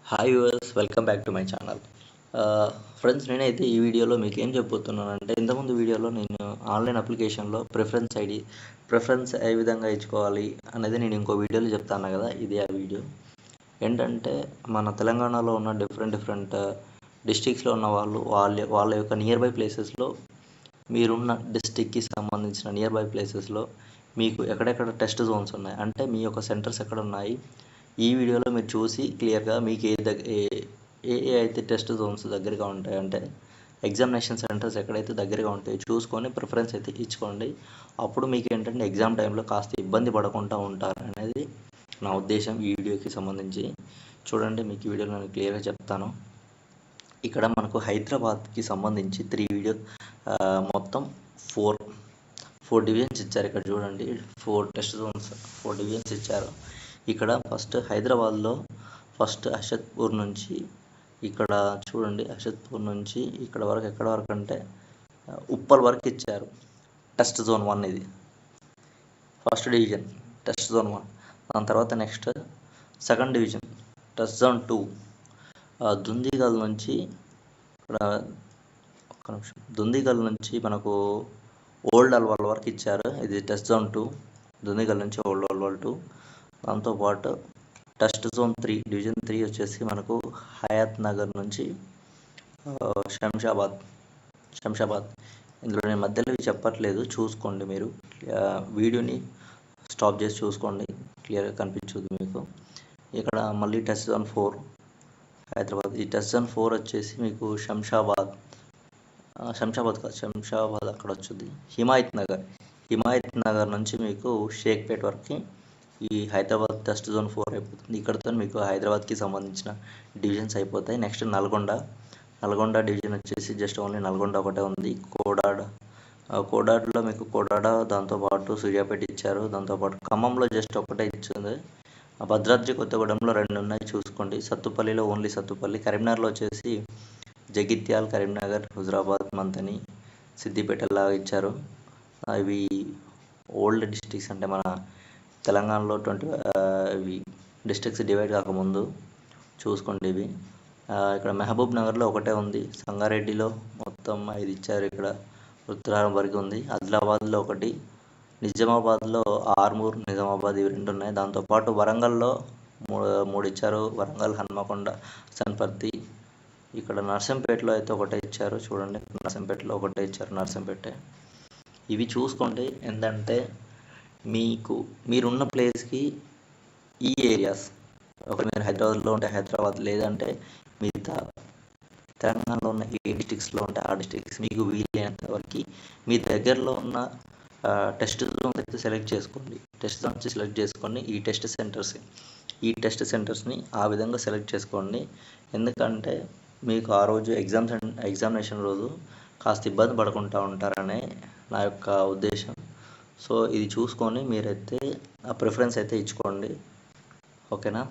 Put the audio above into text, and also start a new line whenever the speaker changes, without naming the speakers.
Hi viewers, welcome back to my channel. Friends, నేనైతే ఈ వీడియోలో మీకు ఏం చెప్తున్నానంటే, ఇంతకుముందు వీడియోలో నేను ఆన్లైన్ అప్లికేషన్లో ప్రిఫరెన్స్ ఏ విధంగా ఇచ్చుకోవాలి అనేది నేను ఇంకో వీడియోలో చెప్తాను కదా. ఇది ఆ వీడియో ఏంటంటే, మన తెలంగాణలో ఉన్న డిఫరెంట్ డిస్ట్రిక్ట్స్లో ఉన్న వాళ్ళ యొక్క నియర్ బై ప్లేసెస్లో, మీరున్న డిస్ట్రిక్ట్కి సంబంధించిన నియర్ బై ప్లేసెస్లో మీకు ఎక్కడెక్కడ టెస్ట్ జోన్స్ ఉన్నాయి, అంటే మీ యొక్క సెంటర్స్ ఎక్కడ ఉన్నాయి, ఈ వీడియోలో మీరు చూసి క్లియర్గా మీకు ఏ అయితే టెస్ట్ జోన్స్ దగ్గరగా ఉంటాయి, అంటే ఎగ్జామినేషన్ సెంటర్స్ ఎక్కడైతే దగ్గరగా ఉంటాయో చూసుకొని ప్రిఫరెన్స్ అయితే ఇచ్చుకోండి. అప్పుడు మీకు ఏంటంటే ఎగ్జామ్ టైంలో కాస్త ఇబ్బంది పడకుండా ఉంటారు అనేది నా ఉద్దేశం. ఈ వీడియోకి సంబంధించి చూడండి, మీకు ఈ వీడియోలో నేను క్లియర్గా చెప్తాను. ఇక్కడ మనకు హైదరాబాద్కి సంబంధించి మొత్తం ఫోర్ డివిజన్స్ ఇచ్చారు. ఇక్కడ చూడండి, 4 టెస్ట్ జోన్స్, 4 డివిజన్స్ ఇచ్చారు. ఇక్కడ హైదరాబాద్లో అషత్పూర్ నుంచి ఇక్కడ చూడండి, అషత్పూర్ నుంచి ఇక్కడ వరకు ఎక్కడ వరకు అంటే ఉప్పల్ వరకు ఇచ్చారు. టెస్ట్ జోన్ 1 ఇది ఫస్ట్ డివిజన్, టెస్ట్ జోన్ 1. దాని తర్వాత next second division, test zone 2. Dundigal నుంచి ఇక్కడ దుందిగల్ నుంచి మనకు ఓల్డ్ అల్వాల్ వరకు ఇచ్చారు. ఇది టెస్ట్ జోన్ 2, దుందిగల్ నుంచి ఓల్డ్ అల్వాల్ 2. దాంతోపాటు టెస్ట్ జోన్ 3, డివిజన్ 3 వచ్చేసి మనకు హయాత్ నగర్ నుంచి శంషాబాద్. ఇందులో నేను మధ్యలో చెప్పట్లేదు, చూసుకోండి మీరు. వీడియోని స్టాప్ చేసి చూసుకోండి, క్లియర్గా కనిపించదు మీకు. ఇక్కడ మళ్ళీ టెస్ట్ జోన్ 4 హైదరాబాద్. ఈ టెస్ట్ జోన్ 4 వచ్చేసి మీకు శంషాబాద్ అక్కడ వచ్చింది. హిమాయత్ నగర్ నుంచి మీకు షేక్పేట్ వరకు ఈ హైదరాబాద్ టెస్ట్ జోన్ 4 అయిపోతుంది. ఇక్కడతో మీకు హైదరాబాద్కి సంబంధించిన డివిజన్స్ అయిపోతాయి. నెక్స్ట్ నల్గొండ డివిజన్ వచ్చేసి జస్ట్ ఓన్లీ నల్గొండ ఒకటే ఉంది. కోడాడలో మీకు దాంతోపాటు సూర్యాపేట ఇచ్చారు. దాంతోపాటు ఖమ్మంలో జస్ట్ ఒకటే ఇచ్చింది. భద్రాద్రి కొత్తగూడెంలో 2 ఉన్నాయి, చూసుకోండి. సత్తుపల్లిలో ఓన్లీ సత్తుపల్లి. కరీంనగర్లో వచ్చేసి జగిత్యాల్, కరీంనగర్, హుజరాబాద్, మంతని, సిద్దిపేటలా ఇచ్చారు. ఇవి ఓల్డ్ డిస్ట్రిక్ట్స్, అంటే మన తెలంగాణలో ఇవి డిస్ట్రిక్ట్స్ డివైడ్ కాకముందు చూసుకోండి ఇవి. ఇక్కడ మహబూబ్ నగర్లో ఒకటే ఉంది. సంగారెడ్డిలో మొత్తం 5 ఇచ్చారు. ఇక్కడ రుద్రారం వరకు ఉంది. ఆదిలాబాద్లో 1, నిజామాబాద్లో ఆర్మూర్, నిజామాబాద్ ఇవి 2 ఉన్నాయి. దాంతోపాటు వరంగల్లో 3 ఇచ్చారు. వరంగల్, హన్మకొండ, సన్పర్తి. ఇక్కడ నర్సంపేటలో అయితే ఒకటే ఇచ్చారు. చూడండి, నర్సంపేటలో ఒకటే ఇచ్చారు, నర్సంపేట. ఇవి చూసుకోండి. ఏంటంటే మీరున్న ప్లేస్కి ఈ ఏరియాస్, మీరు హైదరాబాద్లో ఉంటే హైదరాబాద్, లేదంటే మిగతా తెలంగాణలో ఉన్న ఏ డిస్ట్రిక్ట్స్లో ఉంటే ఆ డిస్ట్రిక్ట్స్ మీకు వీలైనంత వరకు మీ దగ్గరలో ఉన్న టెస్ట్ జోన్స్ అయితే సెలెక్ట్ చేసుకొని ఈ టెస్ట్ సెంటర్స్ని ఆ విధంగా సెలెక్ట్ చేసుకోండి. ఎందుకంటే మీకు ఆ రోజు ఎగ్జామినేషన్ రోజు కాస్త ఇబ్బంది పడకుండా ఉంటారనే నా యొక్క ఉద్దేశం. సో ఇది చూసుకొని మీరైతే ఆ ప్రిఫరెన్స్ అయితే ఇచ్చుకోండి, ఓకేనా.